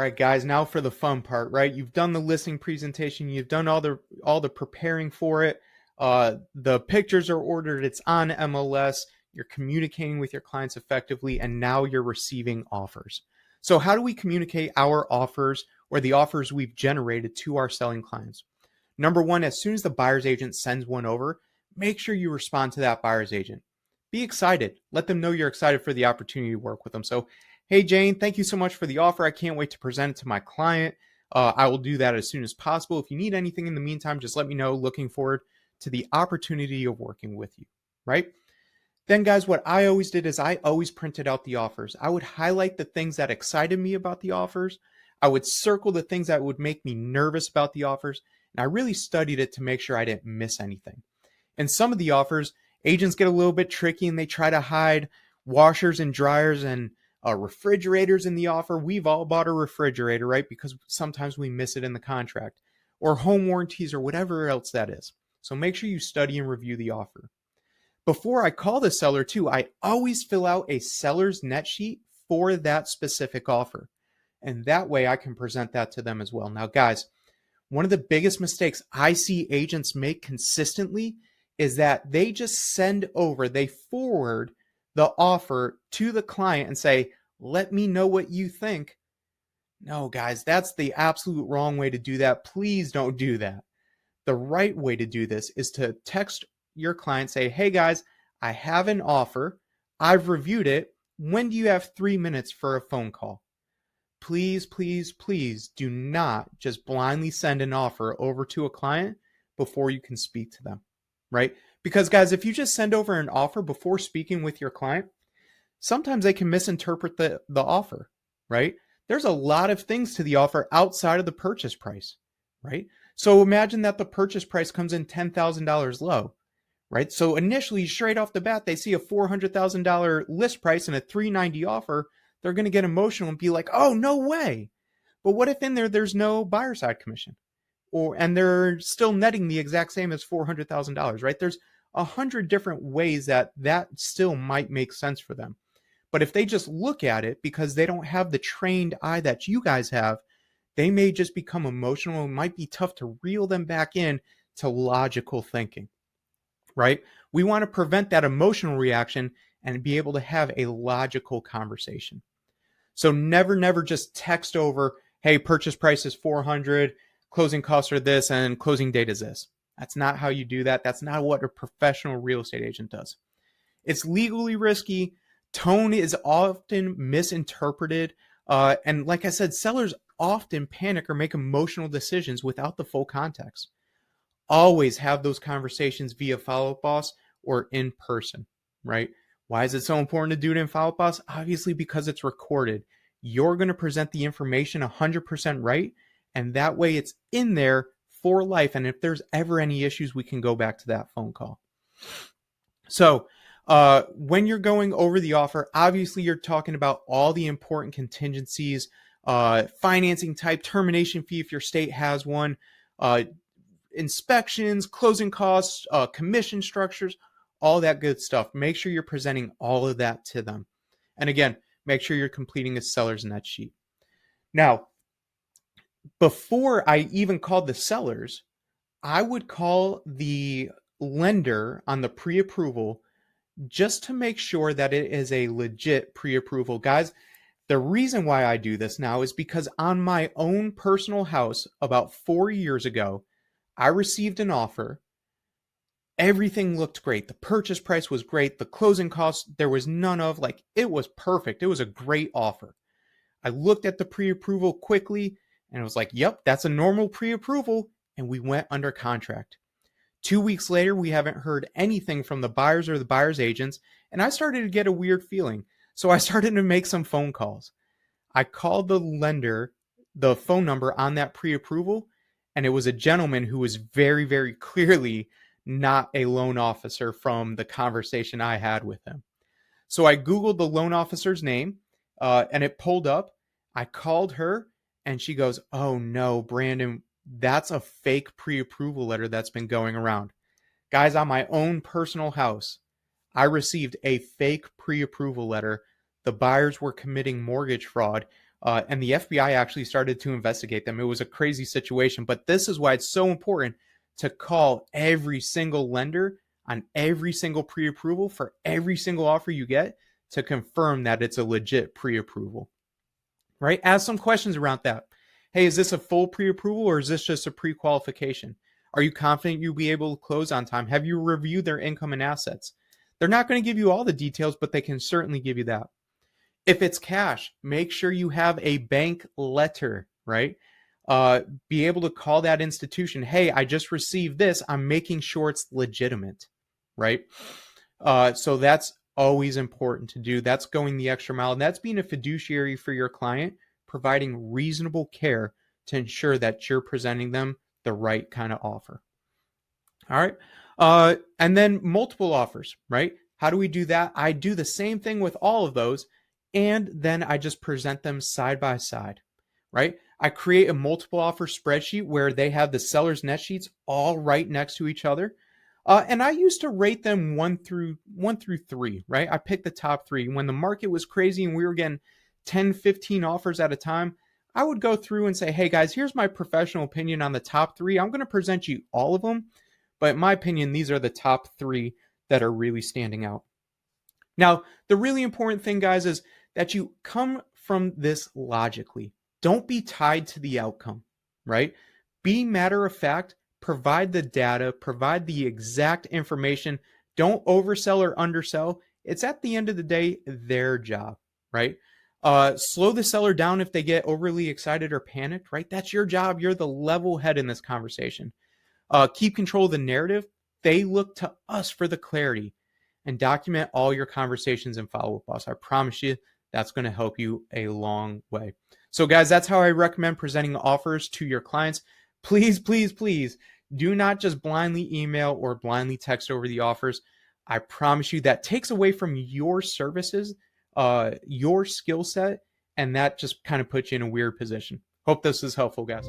right, guys, now for the fun part, right? You've done the listing presentation, you've done all the preparing for it. The pictures are ordered, it's on MLS, you're communicating with your clients effectively, and now you're receiving offers. So how do we communicate our offers or the offers we've generated to our selling clients? Number one, as soon as the buyer's agent sends one over, make sure you respond to that buyer's agent. Be excited. Let them know you're excited for the opportunity to work with them. So, hey, Jane, thank you so much for the offer. I can't wait to present it to my client. I will do that as soon as possible. If you need anything in the meantime, just let me know. Looking forward to the opportunity of working with you, right? Then, guys, what I always did is I always printed out the offers. I would highlight the things that excited me about the offers. I would circle the things that would make me nervous about the offers. And I really studied it to make sure I didn't miss anything. And some of the offers, agents get a little bit tricky and they try to hide washers and dryers and refrigerators in the offer. We've all bought a refrigerator, right? Because sometimes we miss it in the contract, or home warranties or whatever else that is. So make sure you study and review the offer. Before I call the seller too, I always fill out a seller's net sheet for that specific offer. And that way I can present that to them as well. Now, guys, one of the biggest mistakes I see agents make consistently is that they just they forward the offer to the client and say, let me know what you think. No, guys, that's the absolute wrong way to do that. Please don't do that. The right way to do this is to text your client, say, hey guys, I have an offer. I've reviewed it. When do you have 3 minutes for a phone call? Please, please, please do not just blindly send an offer over to a client before you can speak to them, right? Because guys, if you just send over an offer before speaking with your client, sometimes they can misinterpret the offer, right? There's a lot of things to the offer outside of the purchase price, right? So imagine that the purchase price comes in $10,000 low, right? So initially, straight off the bat, they see a $400,000 list price and a $390 offer. They're going to get emotional and be like, oh, no way. But what if in there's no buyer side commission? And they're still netting the exact same as $400,000, right? There's 100 different ways that still might make sense for them. But if they just look at it because they don't have the trained eye that you guys have, they may just become emotional. It might be tough to reel them back in to logical thinking, right? We want to prevent that emotional reaction and be able to have a logical conversation. So never just text over, hey, purchase price is 400, closing costs are this, and closing date is this. That's not how you do that. That's not what a professional real estate agent does. It's legally risky. Tone is often misinterpreted. And like I said, sellers often panic or make emotional decisions without the full context. Always have those conversations via Follow Up Boss or in person, right? Why is it so important to do it in Follow Up Boss? Obviously, because it's recorded. You're going to present the information 100% right, and that way it's in there for life. And if there's ever any issues, we can go back to that phone call. So when you're going over the offer, obviously you're talking about all the important contingencies, financing type, termination fee if your state has one, inspections, closing costs, commission structures, all that good stuff. Make sure you're presenting all of that to them. And again, make sure you're completing a seller's net sheet. Now, before I even called the sellers, I would call the lender on the pre-approval just to make sure that it is a legit pre-approval. Guys, the reason why I do this now is because on my own personal house about 4 years ago, I received an offer. Everything looked great. The purchase price was great. The closing costs, there was none of. Like, it was perfect. It was a great offer. I looked at the pre-approval quickly and it was like, yep, that's a normal pre-approval. And we went under contract. 2 weeks later, we haven't heard anything from the buyers or the buyer's agents. And I started to get a weird feeling. So I started to make some phone calls. I called the lender, the phone number on that pre-approval, and it was a gentleman who was very, very clearly not a loan officer from the conversation I had with him. So I Googled the loan officer's name, and it pulled up. I called her, and she goes, oh no, Brandon, that's a fake pre-approval letter that's been going around. Guys, on my own personal house, I received a fake pre-approval letter. The buyers were committing mortgage fraud. And the FBI actually started to investigate them. It was a crazy situation, but this is why it's so important to call every single lender on every single pre-approval for every single offer you get to confirm that it's a legit pre-approval, right? Ask some questions around that. Hey, is this a full pre-approval or is this just a pre-qualification? Are you confident you'll be able to close on time? Have you reviewed their income and assets? They're not going to give you all the details, but they can certainly give you that. If it's cash, make sure you have a bank letter, right? Be able to call that institution. Hey, I just received this. I'm making sure it's legitimate, right? So that's always important to do. That's going the extra mile. And that's being a fiduciary for your client, providing reasonable care to ensure that you're presenting them the right kind of offer. All right. And then multiple offers, right? How do we do that? I do the same thing with all of those. And then I just present them side by side, right? I create a multiple offer spreadsheet where they have the seller's net sheets all right next to each other. And I used to rate them one through 3, right? I picked the top 3. When the market was crazy and we were getting 10, 15 offers at a time, I would go through and say, hey guys, here's my professional opinion on the top 3. I'm going to present you all of them. But in my opinion, these are the top 3 that are really standing out. Now, the really important thing, guys, is that you come from this logically. Don't be tied to the outcome, right? Be matter of fact, provide the data, provide the exact information. Don't oversell or undersell. It's at the end of the day, their job, right? Slow the seller down if they get overly excited or panicked, right? That's your job. You're the level head in this conversation. Keep control of the narrative. They look to us for the clarity, and document all your conversations and follow up, boss. I promise you that's going to help you a long way. So guys, that's how I recommend presenting offers to your clients. Please, please, please do not just blindly email or blindly text over the offers. I promise you that takes away from your services, your skill set, and that just kind of puts you in a weird position. Hope this is helpful, guys.